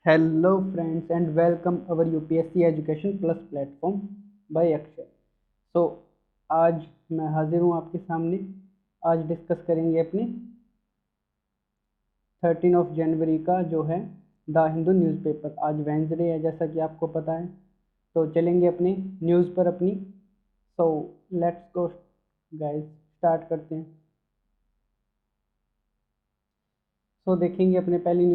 Hello friends and welcome our UPSC Education Plus platform by Akshay. So आज मैं हाजिर हूँ आपके सामने। आज डिस्कस करेंगे अपनी 13 जनवरी का जो है द हिंदू न्यूज़पेपर। आज वेंसडे है जैसा कि आपको पता है, तो चलेंगे अपनी न्यूज़ पर अपनी। So let's go guys, start करते हैं। सो देखेंगे अपने पहली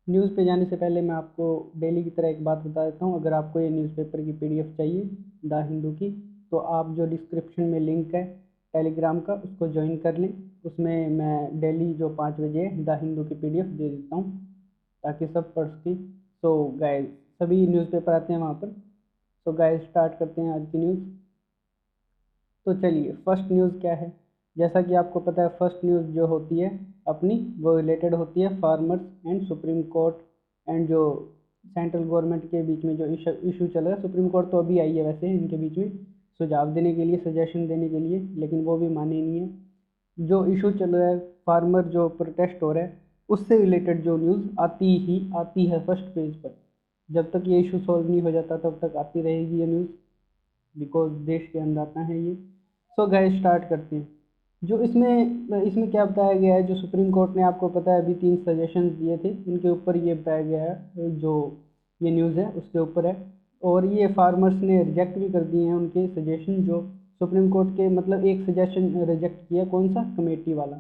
न्यूज़ पे जाने से पहले मैं आपको डेली की तरह एक बात बता देता हूँ। अगर आपको ये न्यूज़पेपर की पीडीएफ चाहिए द हिंदू की, तो आप जो डिस्क्रिप्शन में लिंक है टेलीग्राम का, उसको ज्वाइन कर लें। उसमें मैं डेली जो 5 बजे द हिंदू की पीडीएफ दे देता हूँ ताकि सब पढ़ सकें। सो गाइस, सभी न्यूज़पेपर आते हैं वहाँ पर। सो गाइस, स्टार्ट करते हैं आज की न्यूज़। तो चलिए, फर्स्ट न्यूज़ क्या है। जैसा कि आपको पता है, फर्स्ट न्यूज़ जो होती है अपनी, वो रिलेटेड होती है farmers and supreme court and जो सेंट्रल गवर्नमेंट के बीच में जो इशू चल रहा है। सुप्रीम कोर्ट तो अभी आई है वैसे इनके बीच में सुझाव देने के लिए, सजेशन देने के लिए, लेकिन वो भी माने नहीं है। जो इशू चल रहा है, फार्मर जो प्रोटेस्ट हो रहा है, उससे रिलेटेड जो न्यूज़ आती है फर्स्ट पेज पर। जब तक ये इशू सॉल्व नहीं हो जाता तब तक आती रहेगी ये न्यूज़, बिकॉज देश के अन्नदाता हैं ये। सो गाइस, स्टार्ट करते हैं। जो इसमें इसमें क्या बताया गया है, जो सुप्रीम कोर्ट ने आपको पता है अभी 3 सजेशन दिए थे, उनके ऊपर ये बताया गया है। जो ये न्यूज़ है उसके ऊपर है, और ये फार्मर्स ने रिजेक्ट भी कर दिए हैं उनके सजेशन। जो सुप्रीम कोर्ट के मतलब एक सजेशन रिजेक्ट किया, कौन सा, कमेटी वाला।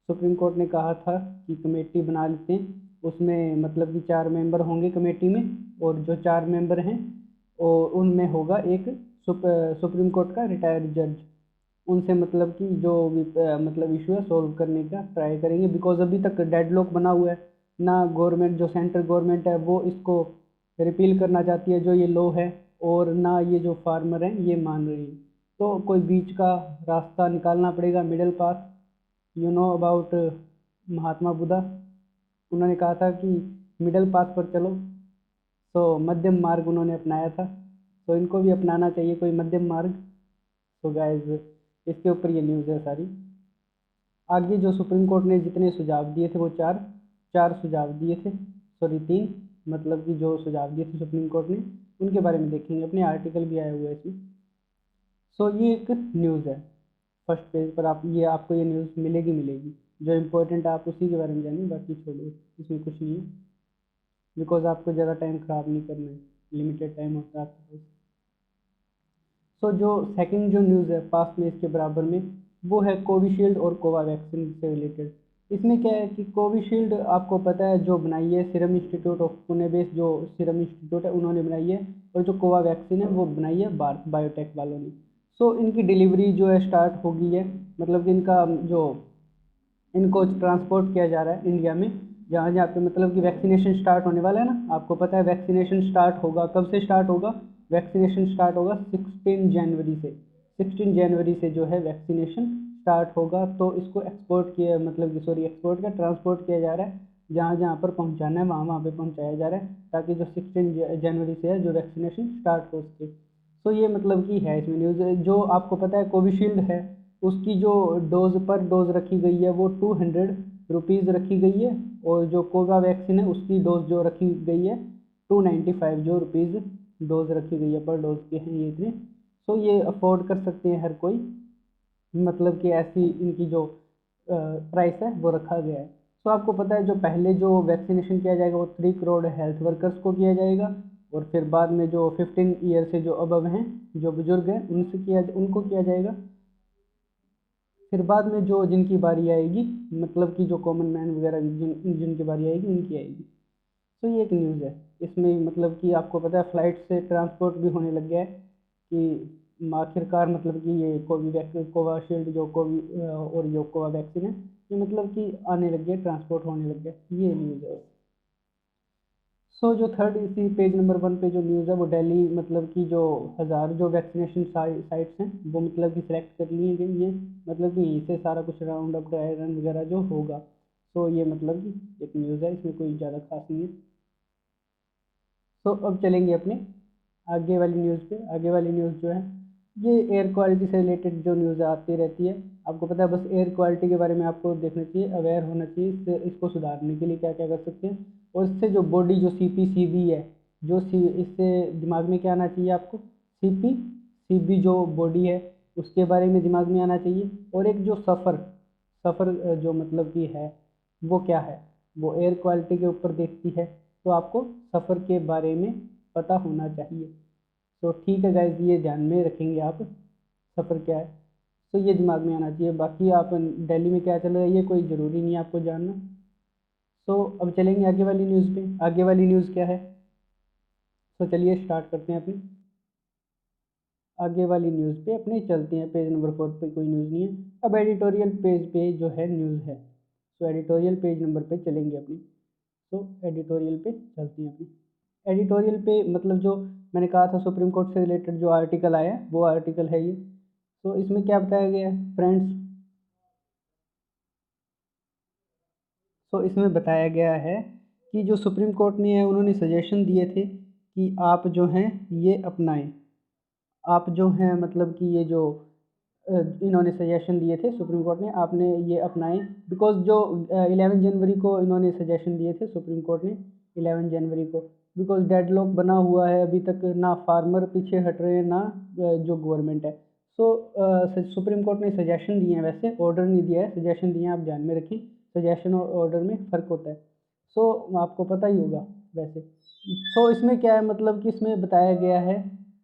सुप्रीम कोर्ट ने कहा था कि कमेटी बना लेते हैं, उसमें मतलब कि 4 मेंबर होंगे कमेटी में, और जो 4 मेंबर हैं और उनमें होगा एक सुप्रीम कोर्ट का रिटायर्ड जज। उनसे मतलब कि जो भी मतलब इशू है सॉल्व करने का ट्राई करेंगे, बिकॉज अभी तक डेडलॉक बना हुआ है ना। गवर्नमेंट जो सेंट्रल गवर्नमेंट है वो इसको रिपील करना चाहती है जो ये लॉ है, और ना ये जो फार्मर हैं ये मान रही है। तो कोई बीच का रास्ता निकालना पड़ेगा, middle path. You know about Mahatma Buddha, उन्होंने कहा था कि मिडिल पाथ पर चलो। तो मध्यम मार्ग उन्होंने अपनाया था, तो इनको भी अपनाना चाहिए कोई मध्यम मार्ग। तो गाइज, इसके ऊपर ये न्यूज़ है सारी। आगे जो सुप्रीम कोर्ट ने जितने सुझाव दिए थे वो चार चार सुझाव दिए थे, सॉरी 3, मतलब कि जो सुझाव दिए थे सुप्रीम कोर्ट ने, उनके बारे में देखेंगे। अपने आर्टिकल भी आया हुआ है इसमें। सो ये एक न्यूज़ है, फर्स्ट पेज पर आप ये आपको ये न्यूज़ मिलेगी। जो इम्पोर्टेंट है आप उसी के बारे में जानिए, बाकी छोड़ो, इसमें कुछ नहीं है, बिकॉज आपको ज़्यादा टाइम ख़राब नहीं करना है, लिमिटेड टाइम होता है आपके पास। सो जो सेकंड जो न्यूज़ है पास में इसके बराबर में, वो है कोविशील्ड और कोवावैक्सीन से रिलेटेड। इसमें क्या है कि कोविशील्ड आपको पता है जो बनाई है serum institute of Pune based जो सीरम इंस्टीट्यूट है उन्होंने बनाई है, और जो कोवावैक्सीन है वो बनाई है भारत बायोटेक वालों ने। सो इनकी डिलीवरी जो है स्टार्ट हो गई है, मतलब कि इनका जो इनको ट्रांसपोर्ट किया जा रहा है इंडिया में, जहाँ जहाँ पे मतलब कि वैक्सीनेशन स्टार्ट होने वाला है ना। आपको पता है वैक्सीनेशन स्टार्ट होगा, कब से स्टार्ट होगा, वैक्सीनेशन स्टार्ट होगा 16 जनवरी से। 16 जनवरी से जो है वैक्सीनेशन स्टार्ट होगा। तो इसको एक्सपोर्ट किया, मतलब कि सॉरी एक्सपोर्ट का ट्रांसपोर्ट किया जा रहा है, जहाँ जहाँ पर पहुँचाना है वहाँ वहाँ पे पहुँचाया जा रहा है, ताकि जो 16 जनवरी से है जो वैक्सीनेशन स्टार्ट हो सके। तो ये मतलब कि है इसमें न्यूज़। जो आपको पता है कोविशील्ड है, उसकी जो डोज पर डोज रखी गई है वो 200 रुपीज़ रखी गई है, और जो कोवावैक्सीन है उसकी डोज जो रखी गई है 295 जो रुपीज़ डोज रखी गई है, पर डोज के हैं ये इतने। सो ये अफोर्ड कर सकते हैं हर कोई, मतलब कि ऐसी इनकी जो प्राइस है वो रखा गया है। सो आपको पता है जो पहले जो वैक्सीनेशन किया जाएगा वो 3 करोड़ हेल्थ वर्कर्स को किया जाएगा, और फिर बाद में जो 15 ईयर से जो अबव हैं, जो बुजुर्ग हैं, उनको किया जाएगा। फिर बाद में जो जिनकी बारी आएगी, मतलब कि जो कॉमन मैन वगैरह जिनकी बारी आएगी उनकी आएगी। तो ये एक न्यूज़ है। इसमें मतलब कि आपको पता है फ्लाइट से ट्रांसपोर्ट भी होने लग गया है, कि आखिरकार मतलब कि ये कोवाशील्ड जो और जो कोवावैक्सीन है, ये मतलब कि आने लग गया, ट्रांसपोर्ट होने लग गया। ये न्यूज़ है। सो जो थर्ड इसी पेज नंबर 1 पे जो न्यूज़ है वो दिल्ली, मतलब कि जो हज़ार जो वैक्सीनेशन साइट्स हैं वो मतलब कि सिलेक्ट कर लिए गई हैं, मतलब कि यहीं से सारा कुछ राउंड अप ड्राई रन वगैरह जो होगा। सो ये मतलब कि एक न्यूज़ है, इसमें कोई ज़्यादा खास नहीं है। सो अब चलेंगे अपने आगे वाली न्यूज़ पे। आगे वाली न्यूज़ जो है ये एयर क्वालिटी से रिलेटेड जो न्यूज़ आती रहती है। आपको पता है बस एयर क्वालिटी के बारे में आपको देखना चाहिए, अवेयर होना चाहिए, इसको सुधारने के लिए क्या क्या कर सकते हैं। और इससे जो बॉडी जो CP-CB है, इससे दिमाग में क्या आना चाहिए आपको, CP-CB जो बॉडी है उसके बारे में दिमाग में आना चाहिए। और एक जो सफ़र जो मतलब कि है वो क्या है, वो एयर क्वालिटी के ऊपर देखती है, तो आपको सफ़र के बारे में पता होना चाहिए। तो ठीक है गाइज, ये ध्यान में रखेंगे आप, सफ़र क्या है, तो ये दिमाग में आना चाहिए। बाकी आप दिल्ली में क्या चल रहा है ये कोई ज़रूरी नहीं है आपको जानना। तो अब चलेंगे आगे वाली न्यूज़ पे। आगे वाली न्यूज़ क्या है, तो चलिए स्टार्ट करते हैं अपनी आगे वाली न्यूज़ पे अपने चलते हैं। पेज नंबर 4 पे कोई न्यूज़ नहीं है, अब एडिटोरियल पेज पे जो है न्यूज़ है। तो एडिटोरियल पेज नंबर पे चलेंगे अपनी। तो एडिटोरियल पे चलते हैं अपनी। एडिटोरियल पे मतलब जो मैंने कहा था सुप्रीम कोर्ट से रिलेटेड जो आर्टिकल आया है वो आर्टिकल है ये। तो इसमें क्या बताया गया है फ्रेंड्स, तो इसमें बताया गया है कि जो सुप्रीम कोर्ट ने है उन्होंने सजेशन दिए थे कि आप जो हैं ये अपनाएं। आप जो हैं मतलब कि ये जो इन्होंने सजेशन दिए थे सुप्रीम कोर्ट ने, आपने ये अपनाएं। बिकॉज जो 11 जनवरी को इन्होंने सजेशन दिए थे सुप्रीम कोर्ट ने, 11 जनवरी को, बिकॉज डेडलॉक बना हुआ है अभी तक, ना फार्मर पीछे हट रहे हैं ना जो गवर्नमेंट है। सो सुप्रीम कोर्ट ने सजेशन दिए हैं, वैसे ऑर्डर नहीं दिया है, सजेशन दिए हैं, आप ध्यान में रखें। सजेशन और ऑर्डर में फ़र्क होता है। सो आपको पता ही होगा वैसे। सो इसमें क्या है मतलब कि इसमें बताया गया है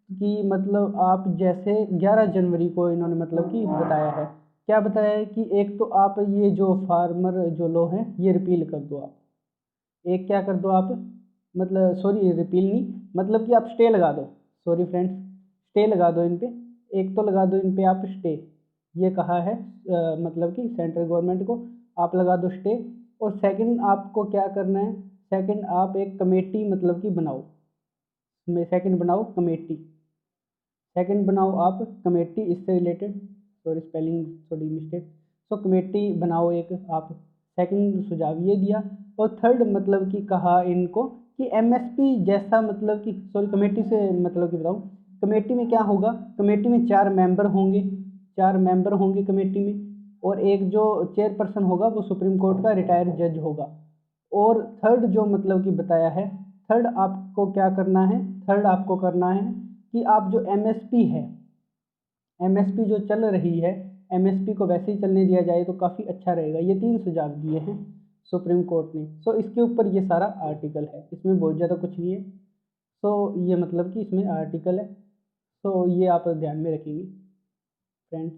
कि मतलब आप जैसे 11 जनवरी को इन्होंने मतलब कि बताया है, क्या बताया है कि एक तो आप ये जो फार्मर जो लॉ है ये रिपील कर दो आप। एक क्या कर दो आप, मतलब सॉरी रिपील नहीं, मतलब कि आप स्टे लगा दो। सॉरी फ्रेंड्स, स्टे लगा दो इन पे। एक तो लगा दो इन पे आप स्टे, ये कहा है मतलब कि सेंट्रल गवर्नमेंट को आप लगा दो स्टे। और सेकंड आपको क्या करना है, सेकंड आप एक कमेटी मतलब कि बनाओ, सेकंड बनाओ कमेटी, सेकंड बनाओ आप कमेटी इससे रिलेटेड। सॉरी स्पेलिंग थोड़ी मिस्टेक। सो कमेटी बनाओ एक आप, सेकंड सुझाव ये दिया। और थर्ड मतलब कि कहा इनको कि एमएसपी जैसा मतलब कि, सॉरी कमेटी से मतलब कि बताऊँ, कमेटी में क्या होगा, कमेटी में 4 मेंबर होंगे, 4 मेंबर होंगे कमेटी में। और एक जो चेयरपर्सन होगा वो सुप्रीम कोर्ट का रिटायर्ड जज होगा। और थर्ड जो मतलब कि बताया है, थर्ड आपको क्या करना है, थर्ड आपको करना है कि आप जो एमएसपी है, एमएसपी जो चल रही है, एमएसपी को वैसे ही चलने दिया जाए तो काफ़ी अच्छा रहेगा। ये 3 सुझाव दिए हैं सुप्रीम कोर्ट ने। सो इसके ऊपर ये सारा आर्टिकल है, इसमें बहुत ज़्यादा कुछ नहीं है। सो ये मतलब कि इसमें आर्टिकल है, तो ये आप ध्यान में रखेंगे फ्रेंड्स।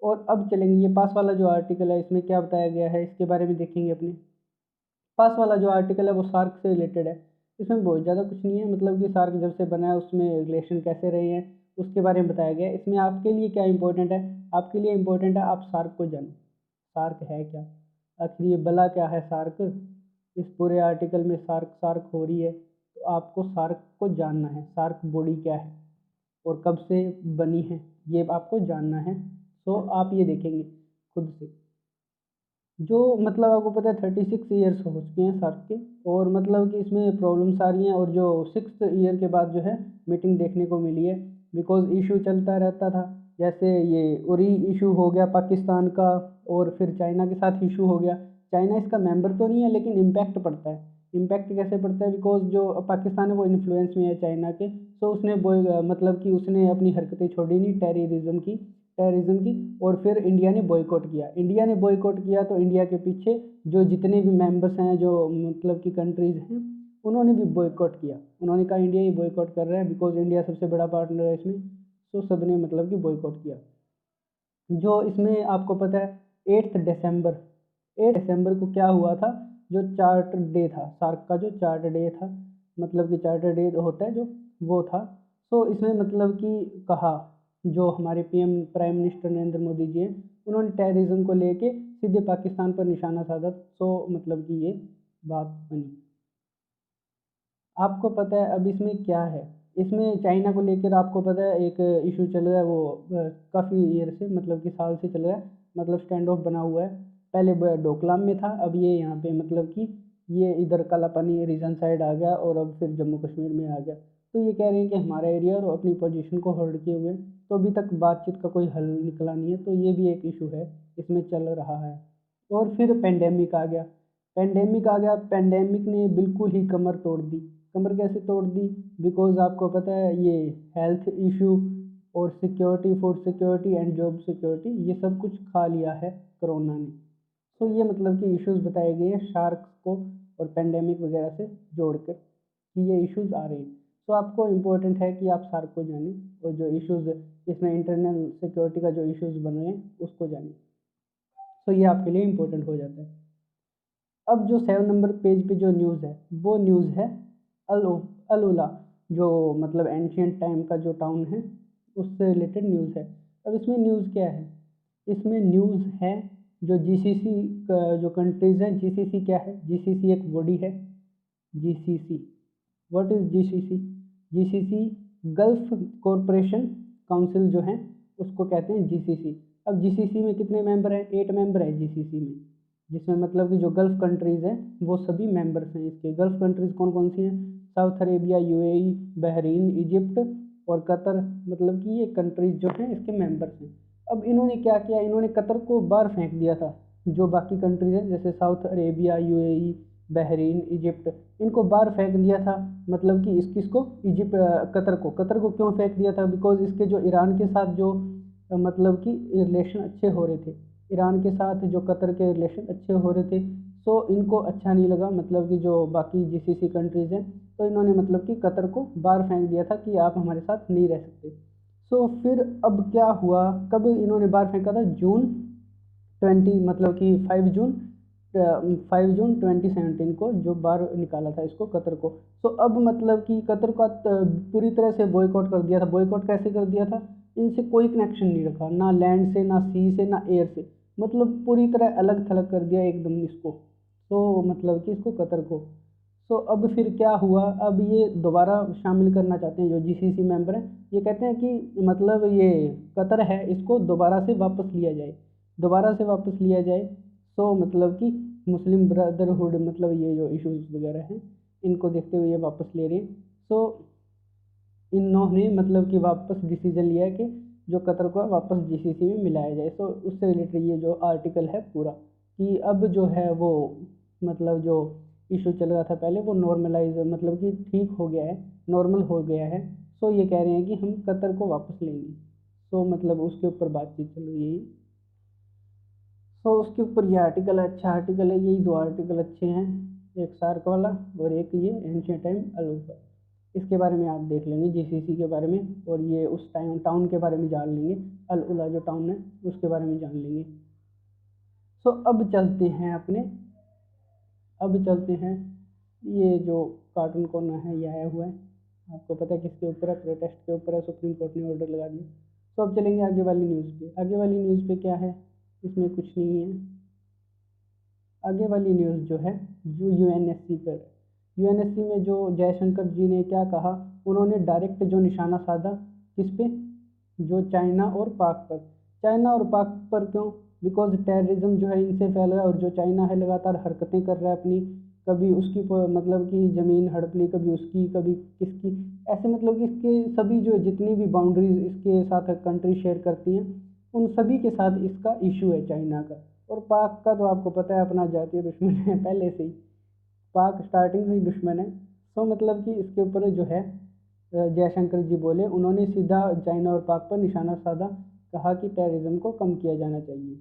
और अब चलेंगे ये पास वाला जो आर्टिकल है, इसमें क्या बताया गया है इसके बारे में देखेंगे अपने। पास वाला जो आर्टिकल है वो सार्क से रिलेटेड है। इसमें बहुत ज़्यादा कुछ नहीं है, मतलब कि सार्क जब से बना है उसमें रिलेशन कैसे रहे हैं उसके बारे में बताया गया है। इसमें आपके लिए क्या इंपॉर्टेंट है, आपके लिए इम्पोर्टेंट है आप सार्क को जानो। सार्क है क्या, आखिर ये भला क्या है सार्क। इस पूरे आर्टिकल में सार्क सार्क हो रही है, तो आपको सार्क को जानना है, सार्क बॉडी क्या है और कब से बनी है ये आपको जानना है। तो आप ये देखेंगे खुद से। जो मतलब आपको पता है 36 ईयर्स हो चुके हैं सार्क के, और मतलब कि इसमें प्रॉब्लम्स आ रही हैं, और जो 6th ईयर के बाद जो है मीटिंग देखने को मिली है। बिकॉज इशू चलता रहता था, जैसे ये उरी इशू हो गया पाकिस्तान का, और फिर चाइना के साथ इशू हो गया। चाइना इसका मेंबर तो नहीं है लेकिन इम्पैक्ट पड़ता है। इम्पैक्ट कैसे पड़ता है, बिकॉज जो पाकिस्तान है वो इन्फ्लुएंस में है चाइना के। तो उसने मतलब कि उसने अपनी हरकतें छोड़ी नहीं टेररिज्म की। और फिर इंडिया ने बॉयकॉट किया, इंडिया ने बॉयकॉट किया, तो इंडिया के पीछे जो जितने भी मेंबर्स हैं जो मतलब कि कंट्रीज़ हैं उन्होंने भी बॉयकॉट किया। उन्होंने कहा इंडिया ही बॉयकॉट कर रहा है, बिकॉज इंडिया सबसे बड़ा पार्टनर है इसमें। तो सब ने मतलब कि बॉयकॉट किया। जो इसमें आपको पता है 8 दिसंबर को क्या हुआ था, जो चार्ट डे था, सार्क का जो चार्ट डे था, मतलब कि चार्टर डे होता है जो, वो था। तो इसमें मतलब कि कहा, जो हमारे PM prime minister Narendra Modi ji हैं उन्होंने टेररिज्म को लेके सीधे पाकिस्तान पर निशाना साधा। तो मतलब कि ये बात बनी। आपको पता है अब इसमें क्या है, इसमें चाइना को लेकर आपको पता है एक इशू चल रहा है, वो काफ़ी ईयर से मतलब कि साल से चल रहा है, मतलब स्टैंड ऑफ बना हुआ है। पहले डोकलाम में था, अब ये यहाँ पे मतलब कि ये इधर कालापानी रीजन साइड आ गया, और अब फिर जम्मू कश्मीर में आ गया। तो ये कह रहे हैं कि हमारा एरिया और अपनी पोजीशन को होल्ड किए हुए हैं। तो अभी तक बातचीत का कोई हल निकला नहीं है, तो ये भी एक इशू है इसमें चल रहा है। और फिर पेंडेमिक आ गया। पेंडेमिक आ गया, पेंडेमिक ने बिल्कुल ही कमर तोड़ दी। कमर कैसे तोड़ दी? बिकॉज आपको पता है ये हेल्थ इशू और security, food security and job security, ये सब कुछ खा लिया है कोरोना ने। तो ये मतलब कि इश्यूज बताए गए हैं शार्क्स को और पेंडेमिक वगैरह से जोड़कर कि ये इश्यूज आ रहे हैं। तो आपको इम्पोर्टेंट है कि आप शार्क को जानें और जो इश्यूज इसमें इंटरनल सिक्योरिटी का जो इश्यूज बन रहे हैं उसको जानें। तो ये आपके लिए इम्पोर्टेंट हो जाता है। अब जो 7 नंबर पेज पे जो न्यूज़ है वो न्यूज़ है अल उला, जो मतलब एंशियंट टाइम का जो टाउन है उससे रिलेटेड न्यूज़ है। अब इसमें न्यूज़ क्या है? इसमें न्यूज़ है जो जीसीसी जो कंट्रीज़ हैं। जीसीसी क्या है? जीसीसी एक बॉडी है। GCC, what is GCC? GCC gulf corporation council जो है उसको कहते हैं जीसीसी। अब जीसीसी में कितने मेंबर हैं? 8 मेंबर है जीसीसी में, जिसमें मतलब कि जो गल्फ कंट्रीज़ हैं वो सभी मेंबर्स हैं इसके। गल्फ कंट्रीज़ कौन कौन सी हैं? South Arabia, UAE, Bahrain, Egypt और कतर, मतलब कि ये कंट्रीज़ जो हैं इसके मेंबर्स हैं। अब इन्होंने क्या किया? इन्होंने कतर को बाहर फेंक दिया था। जो बाकी कंट्रीज़ हैं जैसे south Arabia, UAE, Bahrain, Egypt, इनको बाहर फेंक दिया था। मतलब कि किसको? कतर को क्यों फेंक दिया था? बिकॉज इसके जो ईरान के साथ जो मतलब कि रिलेशन अच्छे हो रहे थे, ईरान के साथ जो कतर के रिलेशन अच्छे हो रहे थे, सो इनको अच्छा नहीं लगा मतलब कि जो बाकी जीसीसी कंट्रीज़ हैं, तो इन्होंने मतलब कि कतर को बाहर फेंक दिया था कि आप हमारे साथ नहीं रह सकते। सो फिर अब क्या हुआ? कब इन्होंने बाहर फेंका था? जून 20 मतलब कि 5 जून 2017 को जो बाहर निकाला था इसको कतर को। तो अब मतलब कि कतर का पूरी तरह से बॉयकॉट कर दिया था। बॉयकॉट कैसे कर दिया था? इनसे कोई कनेक्शन नहीं रखा, ना लैंड से, ना सी से, ना एयर से, मतलब पूरी तरह अलग थलग कर दिया एकदम इसको। तो मतलब कि इसको कतर को। तो अब फिर क्या हुआ? अब ये दोबारा शामिल करना चाहते हैं जो जीसीसी मेंबर हैं। ये कहते हैं कि मतलब ये कतर है इसको दोबारा से वापस लिया जाए, दोबारा से वापस लिया जाए। तो मतलब कि मुस्लिम ब्रदरहुड, मतलब ये जो इश्यूज वगैरह हैं इनको देखते हुए ये वापस ले रहे हैं। तो इन्होंने मतलब कि वापस डिसीजन लिया है कि जो कतर को वापस जीसीसी में मिलाया जाए। तो उससे रिलेटेड ये जो आर्टिकल है पूरा, कि अब जो है वो मतलब जो इशू चल रहा था पहले वो नॉर्मलाइज मतलब कि ठीक हो गया है, नॉर्मल हो गया है। सो ये कह रहे हैं कि हम कतर को वापस लेंगे। सो मतलब उसके ऊपर बातचीत चल रही है। सो उसके ऊपर ये आर्टिकल अच्छा आर्टिकल है। यही 2 आर्टिकल अच्छे हैं, एक सार्क वाला और एक ये एंशिएंट टाइम अल। इसके बारे में आप देख लेंगे जीसीसी के बारे में, और ये उस टाउन के बारे में जान लेंगे, अल उला जो टाउन है उसके बारे में जान लेंगे। सो अब चलते हैं ये जो कार्टून कोर्नर है ये आया हुआ है, आपको पता है किसके ऊपर है? प्रोटेस्ट के ऊपर है। सुप्रीम कोर्ट ने ऑर्डर लगा दिया। तो अब चलेंगे आगे वाली न्यूज़ पे। आगे वाली न्यूज़ पे क्या है? इसमें कुछ नहीं है। आगे वाली न्यूज़ जो है जो यूएनएससी पर है। यूएनएससी में जो जयशंकर जी ने क्या कहा? उन्होंने डायरेक्ट जो निशाना साधा किस पे? जो चाइना और पाक पर। चाइना और पाक पर क्यों? बिकॉज टेररिज्म जो है इनसे फैल रहा है, और जो चाइना है लगातार हरकतें कर रहा है अपनी, कभी उसकी मतलब कि ज़मीन हड़प ली, कभी उसकी, कभी किसकी, ऐसे मतलब कि इसके सभी जो जितनी भी बाउंड्रीज इसके साथ कंट्री शेयर करती हैं उन सभी के साथ इसका इशू है चाइना का। और पाक का तो आपको पता है अपना जातीय दुश्मन है पहले से ही, पाक स्टार्टिंग से ही दुश्मन है। तो मतलब कि इसके ऊपर जो है जयशंकर जी बोले, उन्होंने सीधा चाइना और पाक पर निशाना साधा, कहा कि टेररिज्म को कम किया जाना चाहिए।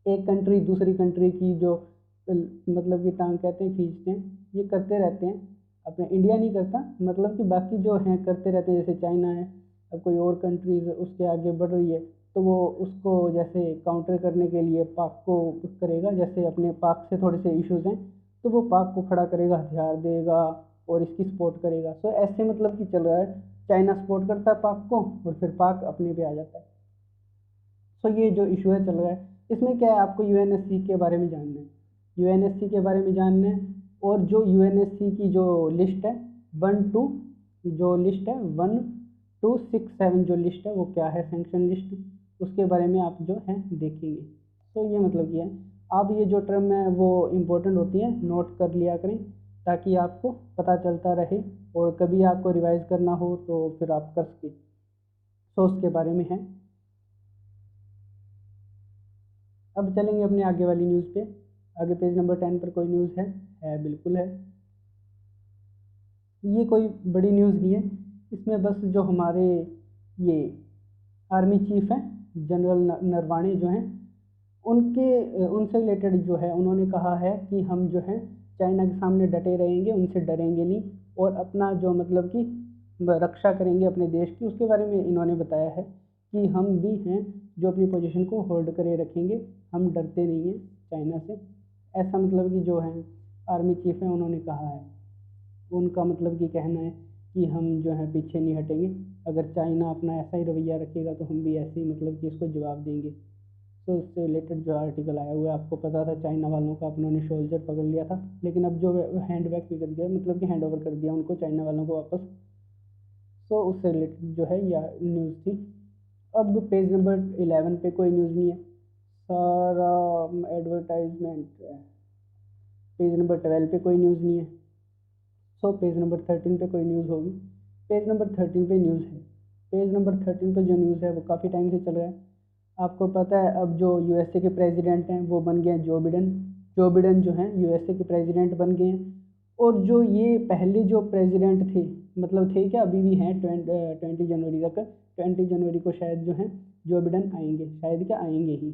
एक कंट्री दूसरी कंट्री की जो मतलब कि टांग कहते हैं खींचते हैं, ये करते रहते हैं। अपने इंडिया नहीं करता, मतलब कि बाकी जो हैं करते रहते हैं। जैसे चाइना है, अब कोई और कंट्रीज उसके आगे बढ़ रही है तो वो उसको जैसे काउंटर करने के लिए पाक को करेगा। जैसे अपने पाक से थोड़े से इश्यूज हैं तो वो पाक को खड़ा करेगा, हथियार देगा और इसकी सपोर्ट करेगा। सो ऐसे मतलब कि चल रहा है, चाइना सपोर्ट करता है पाक को और फिर पाक अपने पे आ जाता है। सो ये जो इशू है चल रहा है, इसमें क्या है? आपको यूएनएससी के बारे में जानना है, यूएनएससी के बारे में जानना है। और जो यूएनएससी की जो लिस्ट है 1 to 6 7 जो लिस्ट है वो क्या है? सैंक्शन लिस्ट, उसके बारे में आप जो है देखेंगे। तो ये मतलब ये है, आप ये जो टर्म है वो इम्पोर्टेंट होती है, नोट कर लिया करें ताकि आपको पता चलता रहे, और कभी आपको रिवाइज करना हो तो फिर आप कर सकें। सो उसके बारे में है। अब चलेंगे अपने आगे वाली न्यूज़ पे। आगे पेज नंबर 10 पर कोई न्यूज़ है बिल्कुल है। ये कोई बड़ी न्यूज़ नहीं है, इसमें बस जो हमारे ये आर्मी चीफ हैं जनरल नरवाणे जो हैं उनसे रिलेटेड जो है उन्होंने कहा है कि हम जो है चाइना के सामने डटे रहेंगे, उनसे डरेंगे नहीं और अपना जो मतलब कि रक्षा करेंगे अपने देश की, उसके बारे में इन्होंने बताया है कि हम भी हैं जो अपनी पोजीशन को होल्ड करे रखेंगे, हम डरते नहीं हैं चाइना से। ऐसा मतलब कि जो है आर्मी चीफ हैं उन्होंने कहा है। उनका मतलब कि कहना है कि हम जो है पीछे नहीं हटेंगे, अगर चाइना अपना ऐसा ही रवैया रखेगा तो हम भी ऐसे ही मतलब कि इसको जवाब देंगे। तो उससे रिलेटेड जो आर्टिकल आया हुआ है, आपको पता था चाइना वालों का अपनों सोल्जर पकड़ लिया था, लेकिन अब जो हैंड बैक भी कर दिया, मतलब कि हैंड ओवर कर दिया उनको चाइना वालों को वापस। तो उससे रिलेटेड जो है यह न्यूज़ थी। अब पेज नंबर 11 पे कोई न्यूज़ नहीं है, सारा एडवर्टाइजमेंट है। पेज नंबर 12 पे कोई न्यूज़ नहीं है। सो पेज नंबर 13 पे कोई न्यूज़ होगी। पेज नंबर 13 पे न्यूज़ है। पेज नंबर 13 पे जो न्यूज़ है वो काफ़ी टाइम से चल रहा है। आपको पता है अब जो यूएसए के प्रेसिडेंट हैं वो बन गए हैं जो बिडेन। जो बिडेन जो हैं यूएसए के प्रेसिडेंट बन गए हैं। और जो ये पहले जो प्रेसिडेंट थे, मतलब थे क्या, अभी भी हैं 20 जनवरी तक। 20 जनवरी को शायद जो हैं जो बिडेन आएंगे, शायद क्या आएंगे ही।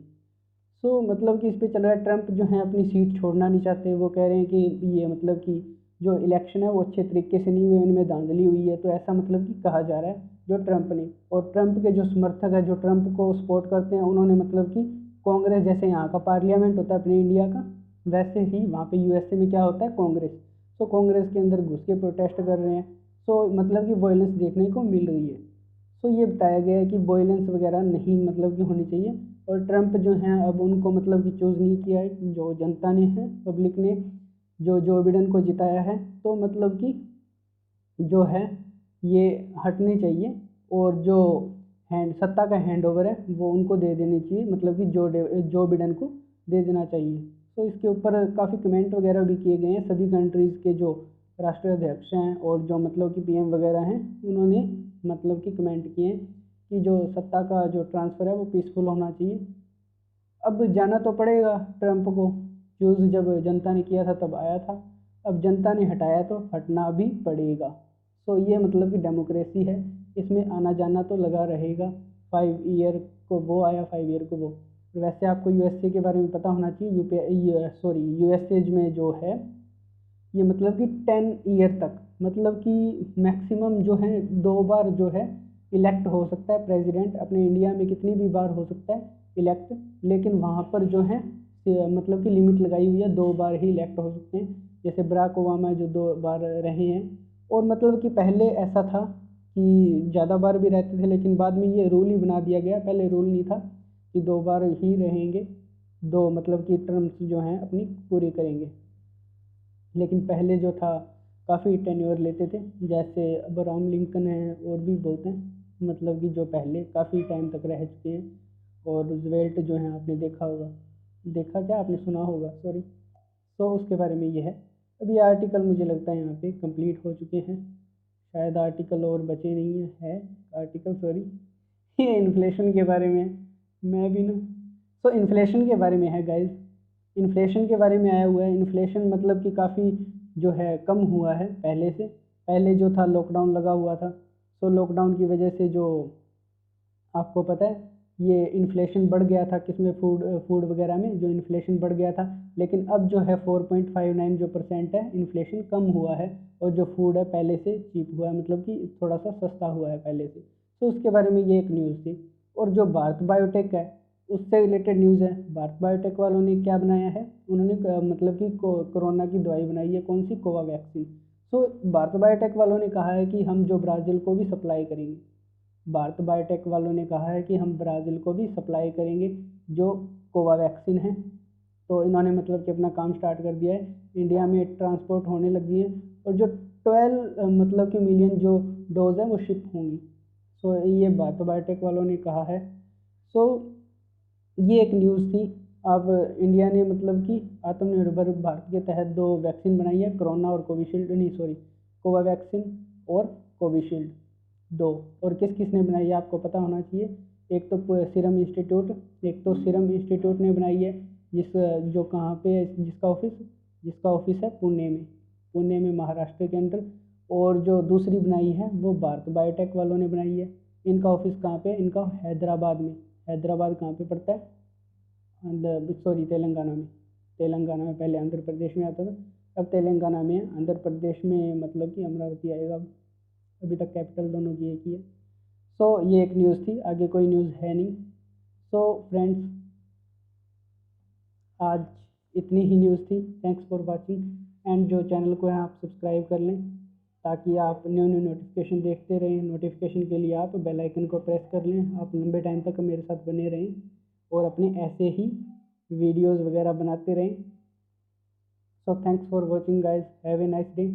सो मतलब कि इस पे चल रहा है, ट्रंप जो है अपनी सीट छोड़ना नहीं चाहते। वो कह रहे हैं कि ये मतलब कि जो इलेक्शन है वो अच्छे तरीके से नहीं हुए, इनमें धांधली हुई है, तो ऐसा मतलब कि कहा जा रहा है जो ट्रंप ने। और ट्रंप के जो समर्थक है जो ट्रंप को सपोर्ट करते हैं, उन्होंने मतलब कि कांग्रेस, जैसे यहाँ का पार्लियामेंट होता है अपने इंडिया का, वैसे ही वहाँ पे यूएसए में क्या होता है, कांग्रेस। तो कांग्रेस के अंदर घुस के प्रोटेस्ट कर रहे हैं। सो मतलब कि वायलेंस देखने को मिल रही है। सो ये बताया गया है कि वायलेंस वगैरह नहीं मतलब कि होनी चाहिए। और ट्रंप जो हैं अब उनको मतलब कि चूज़ नहीं किया है, जो जनता ने है, पब्लिक ने जो बिडेन को जिताया है, तो मतलब कि जो है ये हटने चाहिए। और जो सत्ता का हैंड ओवर है वो उनको दे देनी चाहिए, मतलब कि जो बिडेन को दे देना चाहिए। तो इसके ऊपर काफ़ी कमेंट वगैरह भी किए गए हैं सभी कंट्रीज़ के जो राष्ट्राध्यक्ष हैं और जो मतलब कि पीएम वगैरह हैं, उन्होंने मतलब कि कमेंट किए हैं कि जो सत्ता का जो ट्रांसफ़र है वो पीसफुल होना चाहिए। अब जाना तो पड़ेगा ट्रंप को, चूज़ जब जनता ने किया था तब आया था, अब जनता ने हटाया तो हटना भी पड़ेगा। सो ये मतलब कि डेमोक्रेसी है, इसमें आना जाना तो लगा रहेगा। 5 ईयर को वो आया, 5 ईयर को वो। वैसे आपको यूएसए के बारे में पता होना चाहिए। यूएसए में जो है ये मतलब कि 10 ईयर तक, मतलब कि मैक्सिमम जो है 2 बार जो है इलेक्ट हो सकता है प्रेसिडेंट। अपने इंडिया में कितनी भी बार हो सकता है इलेक्ट, लेकिन वहाँ पर जो है मतलब कि लिमिट लगाई हुई है, 2 बार ही इलेक्ट हो सकते हैं। जैसे बराक ओबामा जो 2 बार रहे हैं। और मतलब कि पहले ऐसा था कि ज़्यादा बार भी रहते थे, लेकिन बाद में ये रूल ही बना दिया गया, पहले रूल नहीं था कि 2 बार ही रहेंगे, दो मतलब कि टर्म्स जो हैं अपनी पूरी करेंगे। लेकिन पहले जो था काफ़ी टेन्योर लेते थे, जैसे अब्राहम लिंकन है और भी बहुत हैं, मतलब कि जो पहले काफ़ी टाइम तक रह चुके हैं। और रूजवेल्ट जो है आपने देखा होगा, देखा क्या आपने सुना होगा, सॉरी। तो उसके बारे में ये है। अब ये आर्टिकल मुझे लगता है यहाँ पे कंप्लीट हो चुके हैं, शायद आर्टिकल और बचे नहीं है आर्टिकल, सॉरी। ये इन्फ्लेशन के बारे में है, मैं भी ना। सो इन्फ्लेशन के बारे में है गाइस, इन्फ्लेशन के बारे में आया हुआ है। इन्फ्लेशन मतलब कि काफ़ी जो है कम हुआ है पहले से। पहले जो था लॉकडाउन लगा हुआ था, सो लॉकडाउन की वजह से जो आपको पता है ये इन्फ्लेशन बढ़ गया था, किसमें, फूड वगैरह में जो इन्फ्लेशन बढ़ गया था। लेकिन अब जो है 4.59 जो % है इन्फ्लेशन कम हुआ है। और जो फूड है पहले से चीप हुआ है, मतलब कि थोड़ा सा सस्ता हुआ है पहले से। तो उसके बारे में ये एक न्यूज़ थी। और जो भारत बायोटेक है उससे रिलेटेड न्यूज़ है। भारत बायोटेक वालों ने क्या बनाया है, उन्होंने मतलब कि कोरोना की दवाई बनाई है, कौन सी, कोवावैक्सीन। सो भारत बायोटेक वालों ने कहा है कि हम जो ब्राज़ील को भी सप्लाई करेंगे। भारत बायोटेक वालों ने कहा है कि हम ब्राज़ील को भी सप्लाई करेंगे जो कोवावैक्सीन है। तो इन्होंने मतलब कि अपना काम स्टार्ट कर दिया है, इंडिया में ट्रांसपोर्ट होने लगी है। और जो 12 मतलब कि मिलियन जो डोज है वो शिप होंगी। सो ये भारत बायोटेक वालों ने कहा है। सो ये एक न्यूज़ थी। अब इंडिया ने मतलब कि आत्मनिर्भर भारत के तहत 2 वैक्सीन बनाई है, कोरोना और कोविशील्ड, नहीं सॉरी, कोवावैक्सीन और कोविशील्ड, 2। और किस किस ने बनाई है आपको पता होना चाहिए। एक तो सीरम इंस्टीट्यूट ने बनाई है, जो कहाँ पे है, जिसका ऑफिस है पुणे में महाराष्ट्र के अंदर। और जो दूसरी बनाई है वो भारत बायोटेक वालों ने बनाई है। इनका ऑफिस कहाँ पे है? इनका हैदराबाद में। हैदराबाद कहाँ पे पड़ता है? तेलंगाना में। पहले आंध्र प्रदेश में आता था, अब तेलंगाना में है। आंध्र प्रदेश में मतलब कि अमरावती आएगा। अभी तक कैपिटल दोनों की एक ही है। सो ये एक न्यूज़ थी, आगे कोई न्यूज़ है नहीं। सो फ्रेंड्स, आज इतनी ही न्यूज़ थी। थैंक्स फॉर वाचिंग, एंड जो चैनल को है आप सब्सक्राइब कर लें ताकि आप न्यू नोटिफिकेशन देखते रहें। नोटिफिकेशन के लिए आप बेल आइकन को प्रेस कर लें। आप लंबे टाइम तक मेरे साथ बने रहें और अपने ऐसे ही वीडियोस वगैरह बनाते रहें। So thanks for watching guys, have a nice day.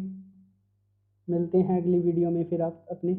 मिलते हैं अगली वीडियो में फिर आप अपने